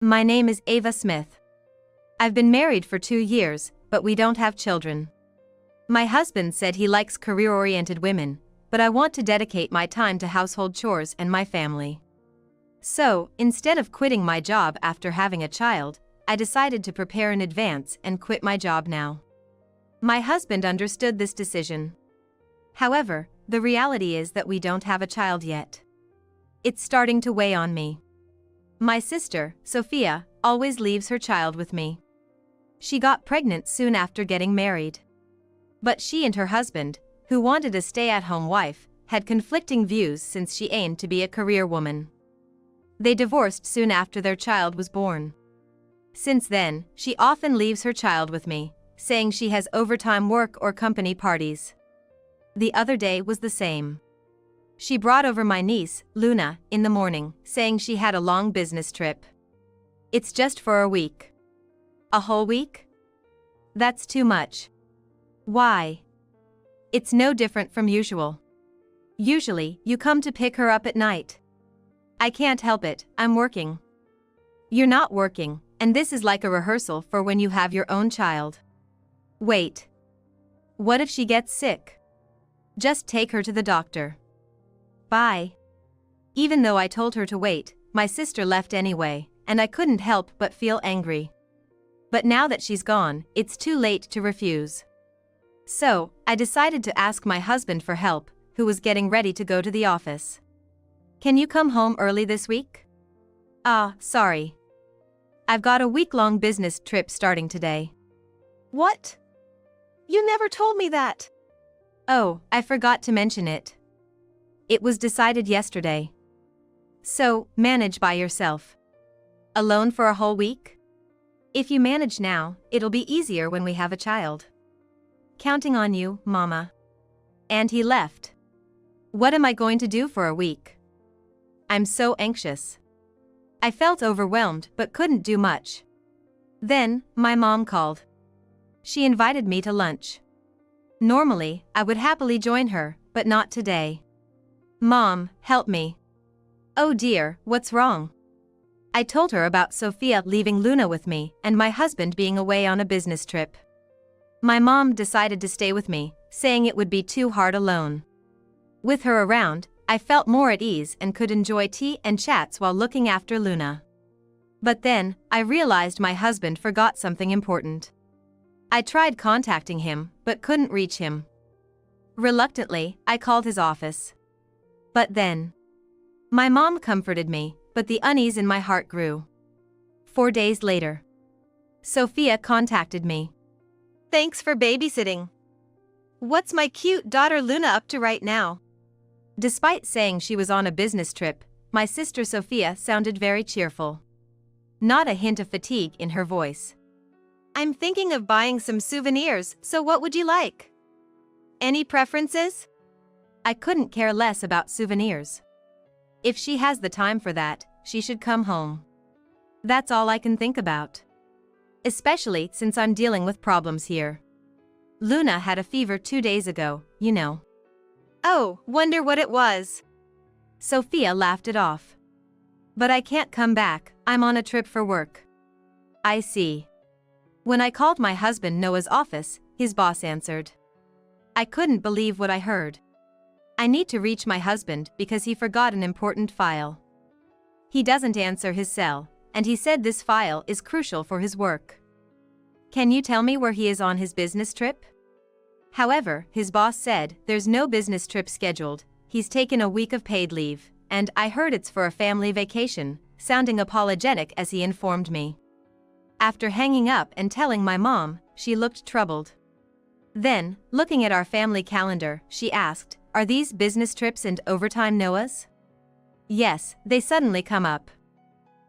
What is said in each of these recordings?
My name is Ava Smith. I've been married for 2 years, but we don't have children. My husband said he likes career-oriented women, but I want to dedicate my time to household chores and my family. So, instead of quitting my job after having a child, I decided to prepare in advance and quit my job now. My husband understood this decision. However, the reality is that we don't have a child yet. It's starting to weigh on me. My sister, Sophia, always leaves her child with me. She got pregnant soon after getting married. But she and her husband, who wanted a stay-at-home wife, had conflicting views since she aimed to be a career woman. They divorced soon after their child was born. Since then, she often leaves her child with me, saying she has overtime work or company parties. The other day was the same. She brought over my niece, Luna, in the morning, saying she had a long business trip. It's just for a week. A whole week? That's too much. Why? It's no different from usual. Usually, you come to pick her up at night. I can't help it, I'm working. You're not working, and this is like a rehearsal for when you have your own child. Wait. What if she gets sick? Just take her to the doctor. Bye. Even though I told her to wait, my sister left anyway, and I couldn't help but feel angry. But now that she's gone, it's too late to refuse. So, I decided to ask my husband for help, who was getting ready to go to the office. Can you come home early this week? Sorry. I've got a week-long business trip starting today. What? You never told me that. Oh, I forgot to mention it. It was decided yesterday. So, manage by yourself. Alone for a whole week? If you manage now, it'll be easier when we have a child. Counting on you, Mama. And he left. What am I going to do for a week? I'm so anxious. I felt overwhelmed but couldn't do much. Then, my mom called. She invited me to lunch. Normally, I would happily join her, but not today. Mom, help me. Oh dear, what's wrong? I told her about Sophia leaving Luna with me and my husband being away on a business trip. My mom decided to stay with me, saying it would be too hard alone. With her around, I felt more at ease and could enjoy tea and chats while looking after Luna. But then, I realized my husband forgot something important. I tried contacting him, but couldn't reach him. Reluctantly, I called his office. But then, my mom comforted me, but the unease in my heart grew. 4 days later, Sophia contacted me. Thanks for babysitting. What's my cute daughter Luna up to right now? Despite saying she was on a business trip, my sister Sophia sounded very cheerful. Not a hint of fatigue in her voice. I'm thinking of buying some souvenirs, so what would you like? Any preferences? I couldn't care less about souvenirs. If she has the time for that, she should come home. That's all I can think about. Especially since I'm dealing with problems here. Luna had a fever 2 days ago, you know. Oh, wonder what it was. Sophia laughed it off. But I can't come back, I'm on a trip for work. I see. When I called my husband Noah's office, his boss answered. I couldn't believe what I heard. I need to reach my husband because he forgot an important file. He doesn't answer his cell, and he said this file is crucial for his work. Can you tell me where he is on his business trip? However, his boss said there's no business trip scheduled, he's taken a week of paid leave, and I heard it's for a family vacation, sounding apologetic as he informed me. After hanging up and telling my mom, she looked troubled. Then, looking at our family calendar, she asked, are these business trips and overtime Noah's? Yes, they suddenly come up.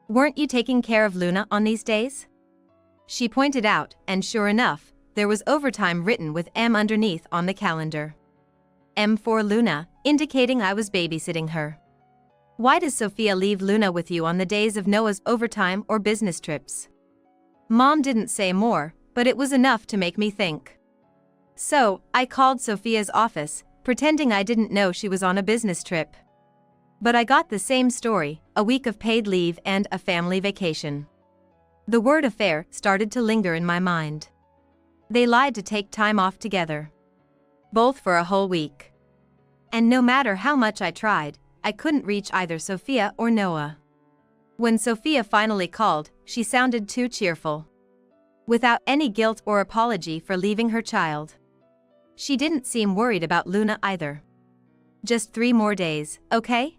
Weren't you taking care of Luna on these days? She pointed out, and sure enough, there was overtime written with M underneath on the calendar. M for Luna, indicating I was babysitting her. Why does Sophia leave Luna with you on the days of Noah's overtime or business trips? Mom didn't say more, but it was enough to make me think. So, I called Sophia's office, pretending I didn't know she was on a business trip. But I got the same story, a week of paid leave and a family vacation. The word affair started to linger in my mind. They lied to take time off together. Both for a whole week. And no matter how much I tried, I couldn't reach either Sophia or Noah. When Sophia finally called, she sounded too cheerful. Without any guilt or apology for leaving her child. She didn't seem worried about Luna either. Just 3 more days, okay?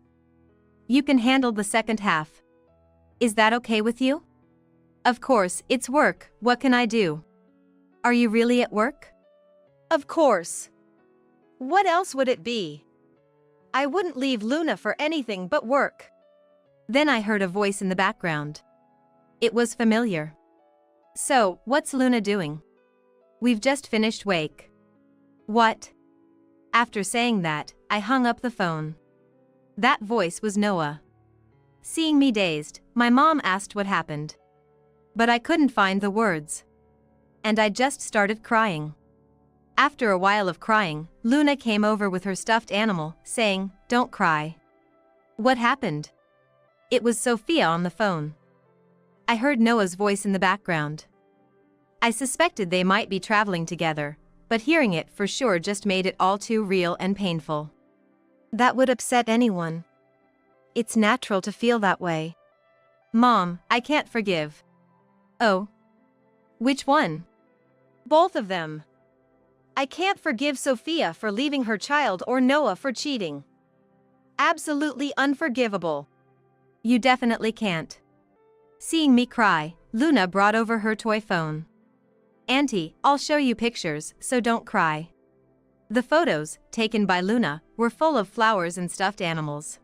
You can handle the second half. Is that okay with you? Of course, it's work, what can I do? Are you really at work? Of course. What else would it be? I wouldn't leave Luna for anything but work. Then I heard a voice in the background. It was familiar. So, what's Luna doing? We've just finished wake. What? After saying that, I hung up the phone. That voice was Noah. Seeing me dazed, my mom asked what happened. But I couldn't find the words. And I just started crying. After a while of crying, Luna came over with her stuffed animal, saying, "Don't cry." What happened? It was Sophia on the phone. I heard Noah's voice in the background. I suspected they might be traveling together, but hearing it for sure just made it all too real and painful. That would upset anyone. It's natural to feel that way. Mom, I can't forgive. Oh? Which one? Both of them. I can't forgive Sophia for leaving her child or Noah for cheating. Absolutely unforgivable. You definitely can't. Seeing me cry, Luna brought over her toy phone. Auntie, I'll show you pictures, so don't cry. The photos, taken by Luna, were full of flowers and stuffed animals.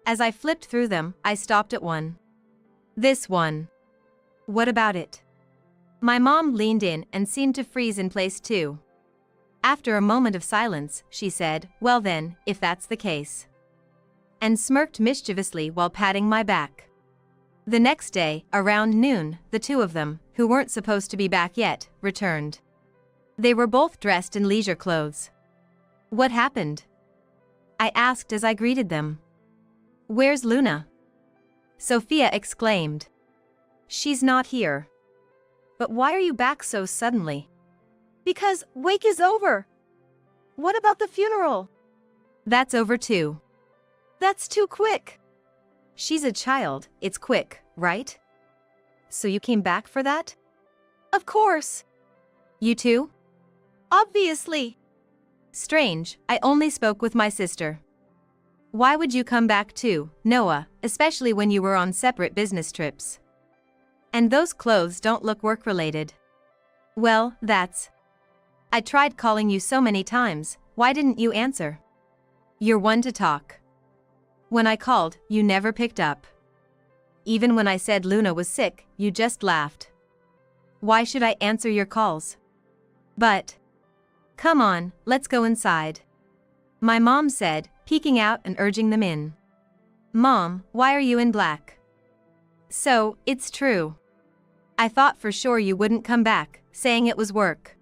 As I flipped through them, I stopped at one. This one. What about it? My mom leaned in and seemed to freeze in place too. After a moment of silence, she said, "Well then, if that's the case." And smirked mischievously while patting my back. The next day, around noon, the two of them, who weren't supposed to be back yet, returned. They were both dressed in leisure clothes. What happened? I asked as I greeted them. Where's Luna? Sophia exclaimed. She's not here. But why are you back so suddenly? Because wake is over. What about the funeral? That's over too. That's too quick. She's a child, it's quick, right? So you came back for that? Of course. You too? Obviously. Strange, I only spoke with my sister. Why would you come back too, Noah, especially when you were on separate business trips? And those clothes don't look work-related. Well, that's... I tried calling you so many times, why didn't you answer? You're one to talk. When I called, you never picked up. Even when I said Luna was sick, you just laughed. Why should I answer your calls? But... Come on, let's go inside. My mom said, peeking out and urging them in. Mom, why are you in black? So, it's true. I thought for sure you wouldn't come back, saying it was work.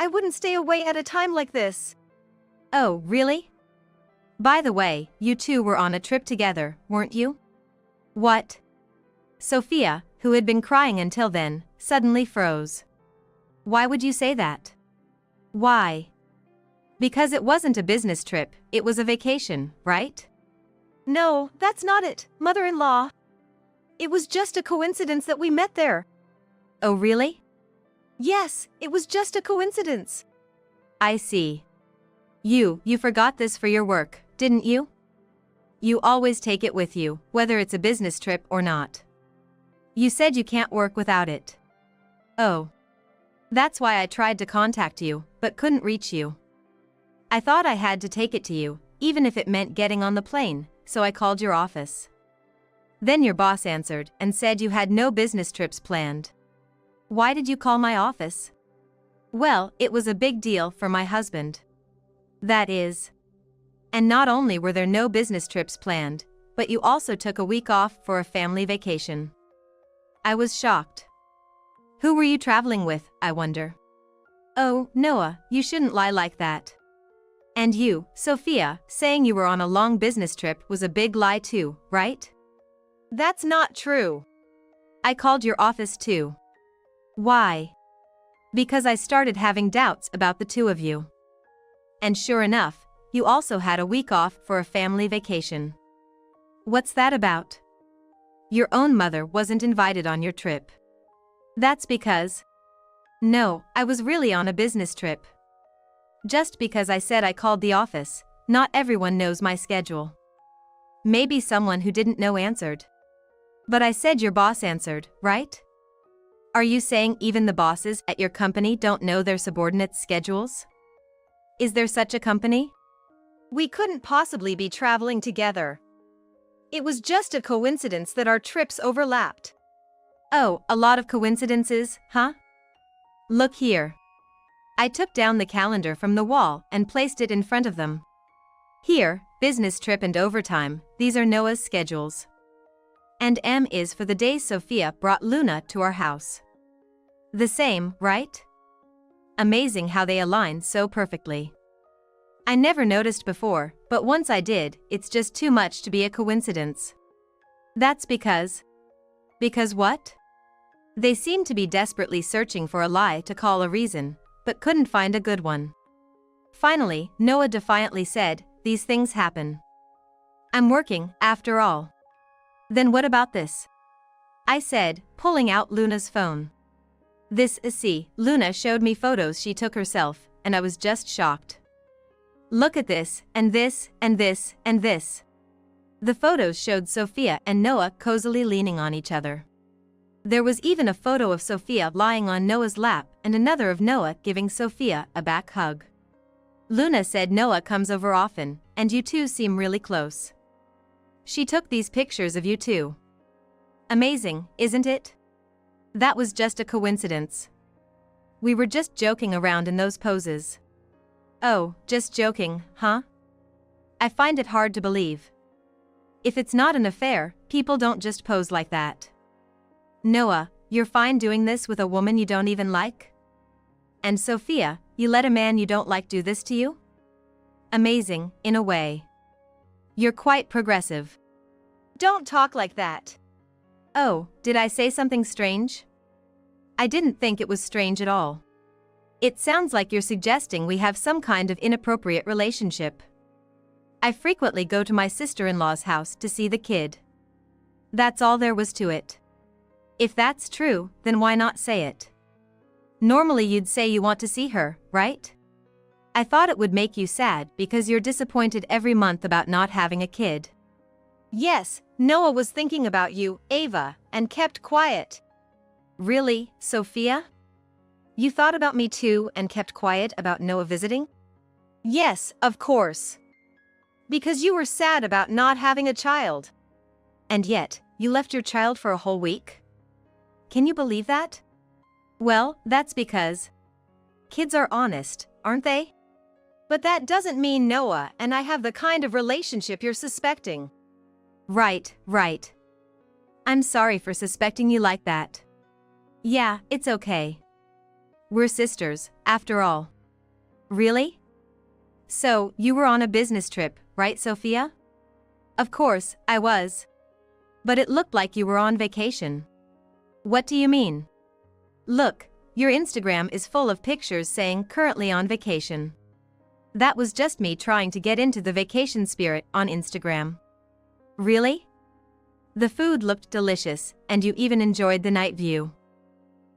I wouldn't stay away at a time like this. Oh, really? By the way, you two were on a trip together, weren't you? What? Sophia, who had been crying until then, suddenly froze. Why would you say that? Why? Because it wasn't a business trip, it was a vacation, right? No, that's not it, mother-in-law. It was just a coincidence that we met there. Oh, really? Yes, it was just a coincidence. I see. You forgot this for your work, didn't you? You always take it with you, whether it's a business trip or not. You said you can't work without it. Oh. That's why I tried to contact you, but couldn't reach you. I thought I had to take it to you, even if it meant getting on the plane, so I called your office. Then your boss answered and said you had no business trips planned. Why did you call my office? Well, it was a big deal for my husband. That is. And not only were there no business trips planned, but you also took a week off for a family vacation. I was shocked. Who were you traveling with, I wonder? Oh, Noah, you shouldn't lie like that. And you, Sophia, saying you were on a long business trip was a big lie too, right? That's not true. I called your office too. Why? Because I started having doubts about the two of you. And sure enough, you also had a week off for a family vacation. What's that about? Your own mother wasn't invited on your trip. That's because... No, I was really on a business trip. Just because I said I called the office, not everyone knows my schedule. Maybe someone who didn't know answered. But I said your boss answered, right? Are you saying even the bosses at your company don't know their subordinates' schedules? Is there such a company? We couldn't possibly be traveling together. It was just a coincidence that our trips overlapped. Oh, a lot of coincidences, huh? Look here. I took down the calendar from the wall and placed it in front of them. Here, business trip and overtime, these are Noah's schedules. And M is for the days Sophia brought Luna to our house. The same, right? Amazing how they align so perfectly. I never noticed before, but once I did, it's just too much to be a coincidence. That's because... Because what? They seem to be desperately searching for a lie to call a reason, but couldn't find a good one. Finally, Noah defiantly said, "These things happen. I'm working, after all." Then what about this? I said, pulling out Luna's phone. See, Luna showed me photos she took herself, and I was just shocked. Look at this, and this, and this, and this. The photos showed Sophia and Noah cozily leaning on each other. There was even a photo of Sophia lying on Noah's lap and another of Noah giving Sophia a back hug. Luna said Noah comes over often, and you two seem really close. She took these pictures of you two. Amazing, isn't it? That was just a coincidence. We were just joking around in those poses. Oh, just joking, huh? I find it hard to believe. If it's not an affair, people don't just pose like that. Noah, you're fine doing this with a woman you don't even like? And Sophia, you let a man you don't like do this to you? Amazing, in a way. You're quite progressive. Don't talk like that. Oh, did I say something strange? I didn't think it was strange at all. It sounds like you're suggesting we have some kind of inappropriate relationship. I frequently go to my sister-in-law's house to see the kid. That's all there was to it. If that's true, then why not say it? Normally you'd say you want to see her, right? I thought it would make you sad because you're disappointed every month about not having a kid. Yes, Noah was thinking about you, Ava, and kept quiet. Really, Sophia? You thought about me too and kept quiet about Noah visiting? Yes, of course. Because you were sad about not having a child. And yet, you left your child for a whole week? Can you believe that? Well, that's because kids are honest, aren't they? But that doesn't mean Noah and I have the kind of relationship you're suspecting. Right. I'm sorry for suspecting you like that. Yeah, it's okay. We're sisters, after all. Really? So, you were on a business trip, right, Sophia? Of course, I was. But it looked like you were on vacation. What do you mean? Look, your Instagram is full of pictures saying currently on vacation. That was just me trying to get into the vacation spirit on Instagram. Really? The food looked delicious, and you even enjoyed the night view.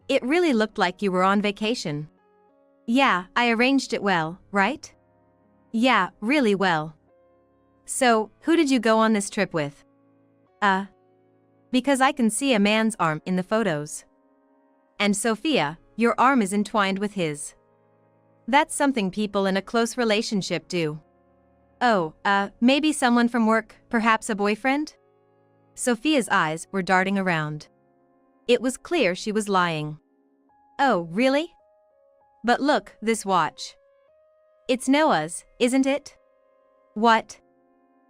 It really looked like you were on vacation. Yeah, I arranged it well, right? Yeah, really well. So, who did you go on this trip with? Because I can see a man's arm in the photos. And Sophia, your arm is entwined with his. That's something people in a close relationship do. Oh, maybe someone from work, perhaps a boyfriend? Sophia's eyes were darting around. It was clear she was lying. Oh, really? But look, this watch. It's Noah's, isn't it? What?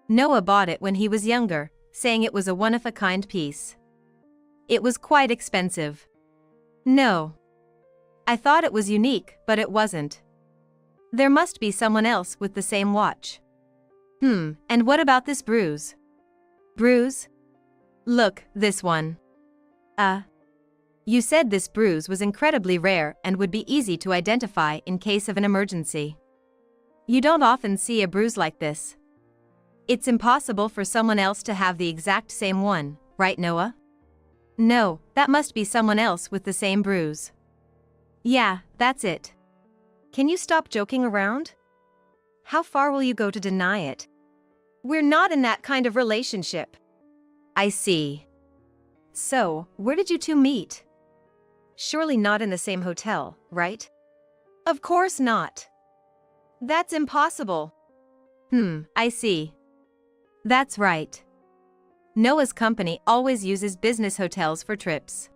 Noah bought it when he was younger, saying it was a one-of-a-kind piece. It was quite expensive. No. I thought it was unique, but it wasn't. There must be someone else with the same watch. And what about this bruise? Bruise? Look, this one. You said this bruise was incredibly rare and would be easy to identify in case of an emergency. You don't often see a bruise like this. It's impossible for someone else to have the exact same one, right, Noah? No, that must be someone else with the same bruise. Yeah, that's it. Can you stop joking around? How far will you go to deny it? We're not in that kind of relationship. I see. So, where did you two meet? Surely not in the same hotel, right? Of course not. That's impossible. I see. That's right. Noah's company always uses business hotels for trips.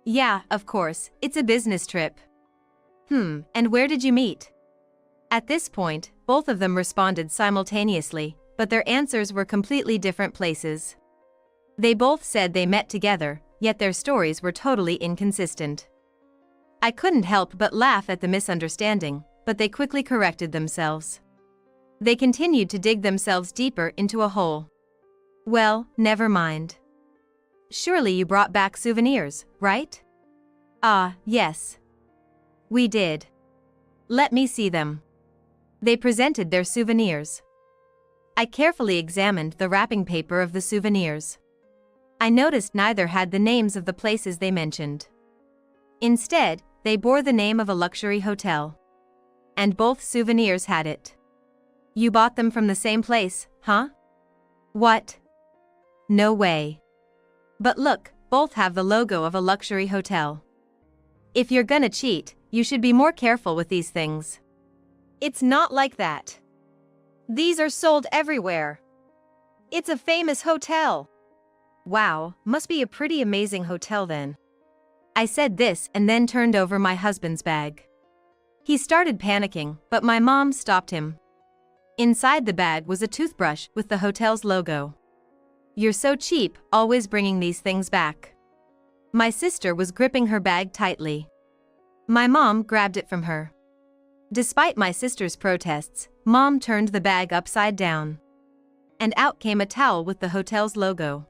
Yeah, of course, it's a business trip. And where did you meet? At this point, both of them responded simultaneously, but their answers were completely different places. They both said they met together, yet their stories were totally inconsistent. I couldn't help but laugh at the misunderstanding, but they quickly corrected themselves. They continued to dig themselves deeper into a hole. Well, never mind. Surely you brought back souvenirs, right? Yes. We did. Let me see them. They presented their souvenirs. I carefully examined the wrapping paper of the souvenirs. I noticed neither had the names of the places they mentioned. Instead, they bore the name of a luxury hotel. And both souvenirs had it. You bought them from the same place, huh? What? No way. But look, both have the logo of a luxury hotel. If you're gonna cheat, you should be more careful with these things. It's not like that. These are sold everywhere. It's a famous hotel. Wow, must be a pretty amazing hotel then. I said this and then turned over my husband's bag. He started panicking, but my mom stopped him. Inside the bag was a toothbrush with the hotel's logo. You're so cheap, always bringing these things back. My sister was gripping her bag tightly. My mom grabbed it from her. Despite my sister's protests, Mom turned the bag upside down. And out came a towel with the hotel's logo.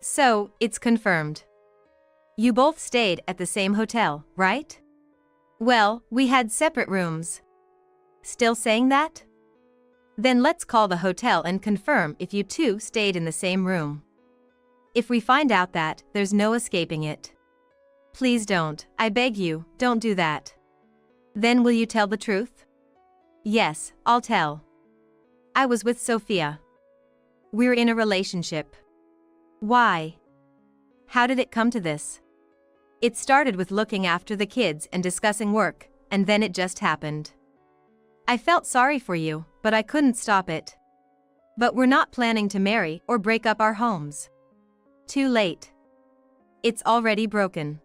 So, it's confirmed. You both stayed at the same hotel, right? Well, we had separate rooms. Still saying that? Then let's call the hotel and confirm if you two stayed in the same room. If we find out that, there's no escaping it. Please don't, I beg you, don't do that. Then will you tell the truth? Yes, I'll tell. I was with Sophia. We're in a relationship. Why? How did it come to this? It started with looking after the kids and discussing work, and then it just happened. I felt sorry for you, but I couldn't stop it. But we're not planning to marry or break up our homes. Too late. It's already broken.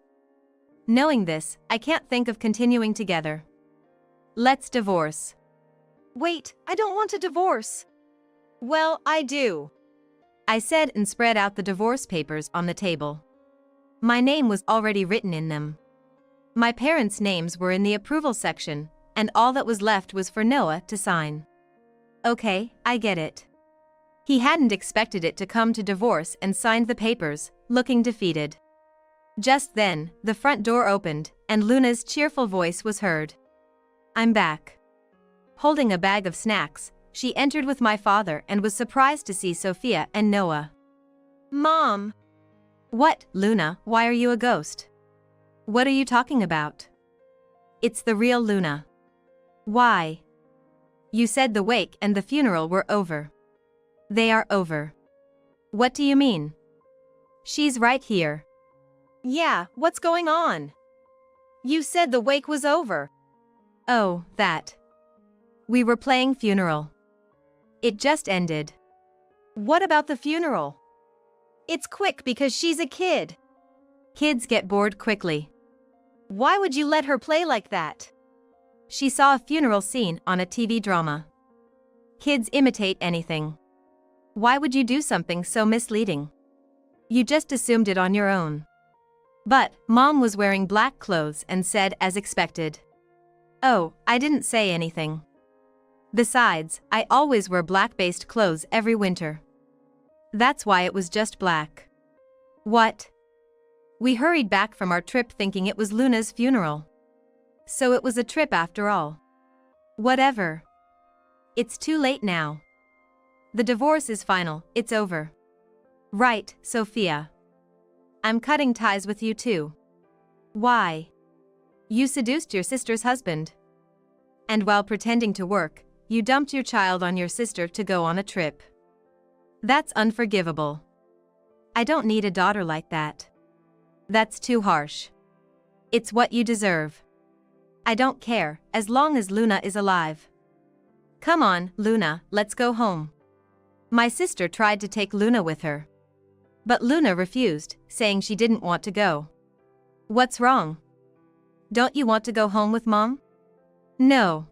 Knowing this, I can't think of continuing together. Let's divorce. Wait, I don't want a divorce. Well, I do. I said and spread out the divorce papers on the table. My name was already written in them. My parents' names were in the approval section, and all that was left was for Noah to sign. Okay, I get it. He hadn't expected it to come to divorce and signed the papers, looking defeated. Just then, the front door opened, and Luna's cheerful voice was heard. I'm back. Holding a bag of snacks, she entered with my father and was surprised to see Sophia and Noah. Mom! What, Luna, why are you a ghost? What are you talking about? It's the real Luna. Why? You said the wake and the funeral were over. They are over. What do you mean? She's right here. Yeah, what's going on? You said the wake was over. Oh, that. We were playing funeral. It just ended. What about the funeral? It's quick because she's a kid. Kids get bored quickly. Why would you let her play like that? She saw a funeral scene on a TV drama. Kids imitate anything. Why would you do something so misleading? You just assumed it on your own. But, Mom was wearing black clothes and said as expected. Oh, I didn't say anything. Besides, I always wear black-based clothes every winter. That's why it was just black. What? We hurried back from our trip thinking it was Luna's funeral. So it was a trip after all. Whatever. It's too late now. The divorce is final, it's over. Right, Sophia. I'm cutting ties with you too. Why? You seduced your sister's husband. And while pretending to work, you dumped your child on your sister to go on a trip. That's unforgivable. I don't need a daughter like that. That's too harsh. It's what you deserve. I don't care, as long as Luna is alive. Come on, Luna, let's go home. My sister tried to take Luna with her. But Luna refused, saying she didn't want to go. What's wrong? Don't you want to go home with Mom? No.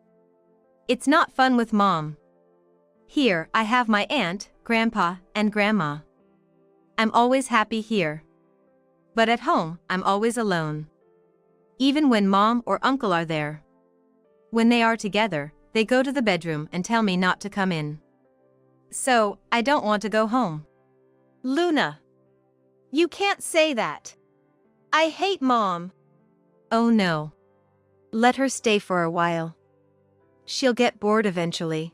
It's not fun with Mom. Here, I have my aunt, grandpa, and grandma. I'm always happy here. But at home, I'm always alone. Even when Mom or Uncle are there. When they are together, they go to the bedroom and tell me not to come in. So, I don't want to go home. Luna. You can't say that. I hate Mom. Oh no. Let her stay for a while. She'll get bored eventually.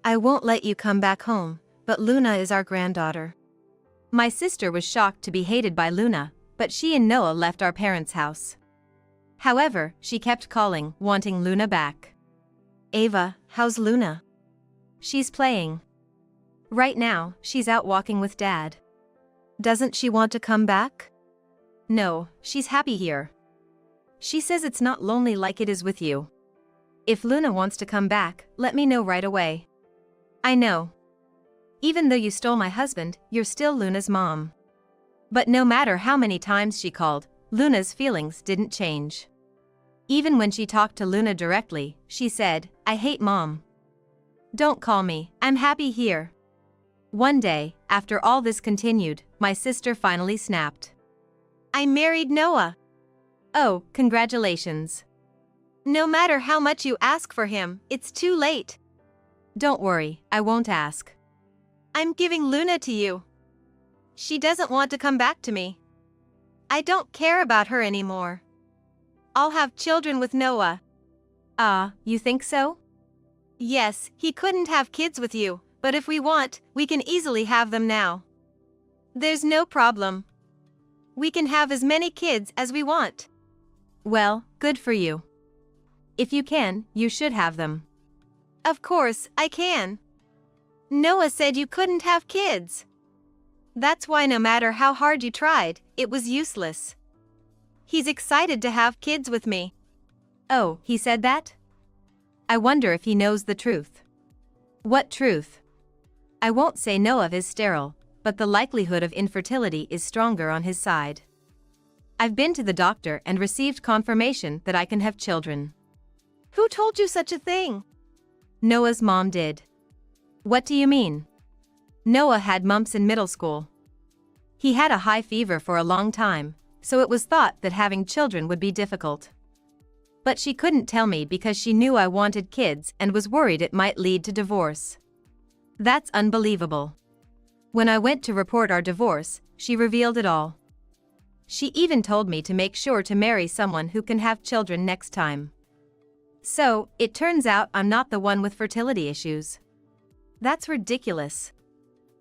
I won't let you come back home, but Luna is our granddaughter. My sister was shocked to be hated by Luna, but she and Noah left our parents' house. However, she kept calling, wanting Luna back. Ava, how's Luna? She's playing. Right now, she's out walking with Dad. Doesn't she want to come back? No, she's happy here. She says it's not lonely like it is with you. If Luna wants to come back, let me know right away. I know. Even though you stole my husband, you're still Luna's mom. But no matter how many times she called, Luna's feelings didn't change. Even when she talked to Luna directly, she said, I hate Mom. Don't call me, I'm happy here. One day, after all this continued, my sister finally snapped. I married Noah. Oh, congratulations. No matter how much you ask for him, it's too late. Don't worry, I won't ask. I'm giving Luna to you. She doesn't want to come back to me. I don't care about her anymore. I'll have children with Noah. Ah, you think so? Yes, he couldn't have kids with you, but if we want, we can easily have them now. There's no problem. We can have as many kids as we want. Well, good for you. If you can, you should have them. Of course, I can. Noah said you couldn't have kids. That's why no matter how hard you tried, it was useless. He's excited to have kids with me. Oh, he said that? I wonder if he knows the truth. What truth? I won't say Noah is sterile, but the likelihood of infertility is stronger on his side. I've been to the doctor and received confirmation that I can have children. Who told you such a thing? Noah's mom did. What do you mean? Noah had mumps in middle school. He had a high fever for a long time, so it was thought that having children would be difficult. But she couldn't tell me because she knew I wanted kids and was worried it might lead to divorce. That's unbelievable. When I went to report our divorce, she revealed it all. She even told me to make sure to marry someone who can have children next time. So, it turns out I'm not the one with fertility issues. That's ridiculous.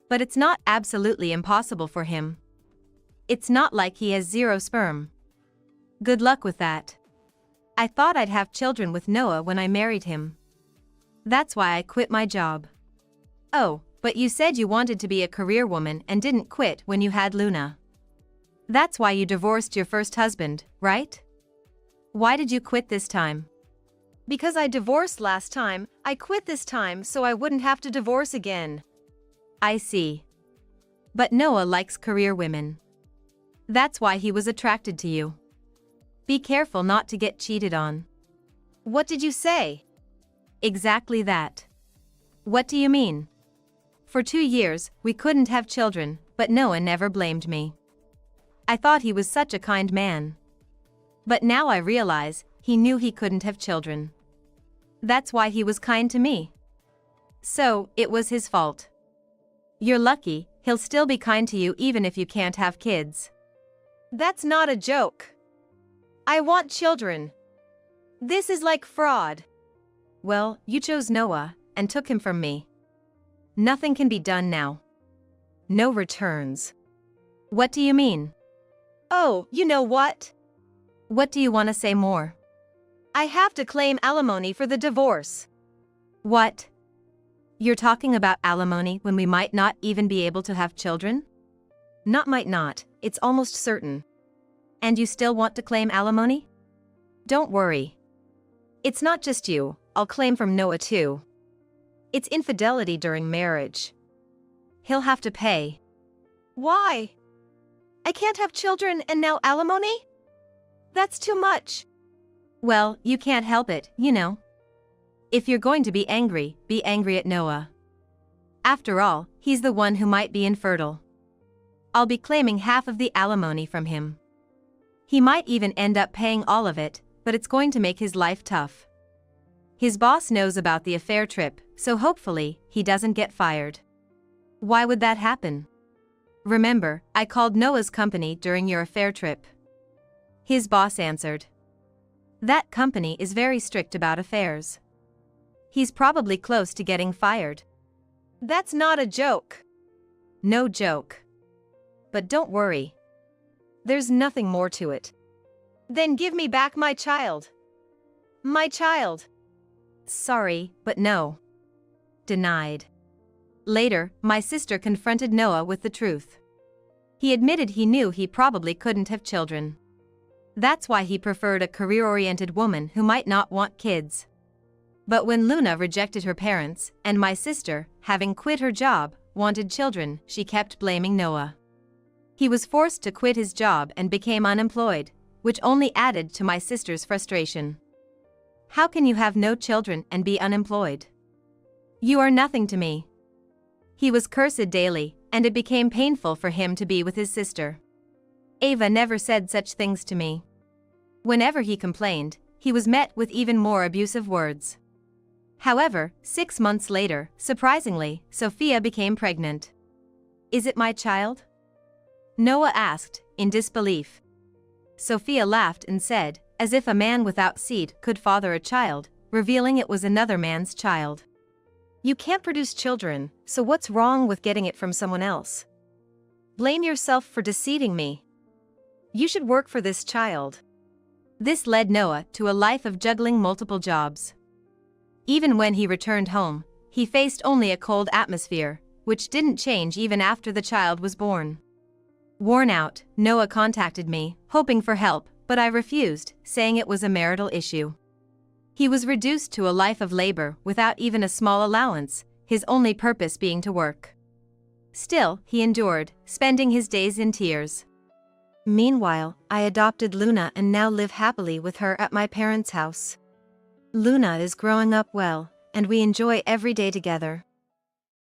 But it's not absolutely impossible for him. It's not like he has zero sperm. Good luck with that. I thought I'd have children with Noah when I married him. That's why I quit my job. Oh, but you said you wanted to be a career woman and didn't quit when you had Luna. That's why you divorced your first husband, right? Why did you quit this time? Because I divorced last time, I quit this time so I wouldn't have to divorce again. I see. But Noah likes career women. That's why he was attracted to you. Be careful not to get cheated on. What did you say? Exactly that. What do you mean? For 2 years, we couldn't have children, but Noah never blamed me. I thought he was such a kind man. But now I realize, he knew he couldn't have children. That's why he was kind to me. So, it was his fault. You're lucky, he'll still be kind to you even if you can't have kids. That's not a joke. I want children. This is like fraud. Well, you chose Noah and took him from me. Nothing can be done now. No returns. What do you mean? Oh, you know what? What do you want to say more? I have to claim alimony for the divorce. What? You're talking about alimony when we might not even be able to have children? Not might not, it's almost certain. And you still want to claim alimony? Don't worry. It's not just you, I'll claim from Noah too. It's infidelity during marriage. He'll have to pay. Why? I can't have children and now alimony? That's too much. Well, you can't help it, you know. If you're going to be angry at Noah. After all, he's the one who might be infertile. I'll be claiming half of the alimony from him. He might even end up paying all of it, but it's going to make his life tough. His boss knows about the affair trip, so hopefully, he doesn't get fired. Why would that happen? Remember, I called Noah's company during your affair trip. His boss answered. That company is very strict about affairs. He's probably close to getting fired. That's not a joke. No joke. But don't worry. There's nothing more to it. Then give me back my child. My child. Sorry, but no. Denied. Later, my sister confronted Noah with the truth. He admitted he knew he probably couldn't have children. That's why he preferred a career-oriented woman who might not want kids. But when Luna rejected her parents, and my sister, having quit her job, wanted children, she kept blaming Noah. He was forced to quit his job and became unemployed, which only added to my sister's frustration. How can you have no children and be unemployed? You are nothing to me. He was cursed daily, and it became painful for him to be with his sister. Ava never said such things to me. Whenever he complained, he was met with even more abusive words. However, 6 months later, surprisingly, Sophia became pregnant. Is it my child? Noah asked, in disbelief. Sophia laughed and said, as if a man without seed could father a child, revealing it was another man's child. You can't produce children, so what's wrong with getting it from someone else? Blame yourself for deceiving me. You should work for this child. This led Noah to a life of juggling multiple jobs. Even when he returned home, he faced only a cold atmosphere, which didn't change even after the child was born. Worn out, Noah contacted me, hoping for help, but I refused, saying it was a marital issue. He was reduced to a life of labor without even a small allowance, his only purpose being to work. Still, he endured, spending his days in tears. Meanwhile, I adopted Luna and now live happily with her at my parents' house. Luna is growing up well, and we enjoy every day together.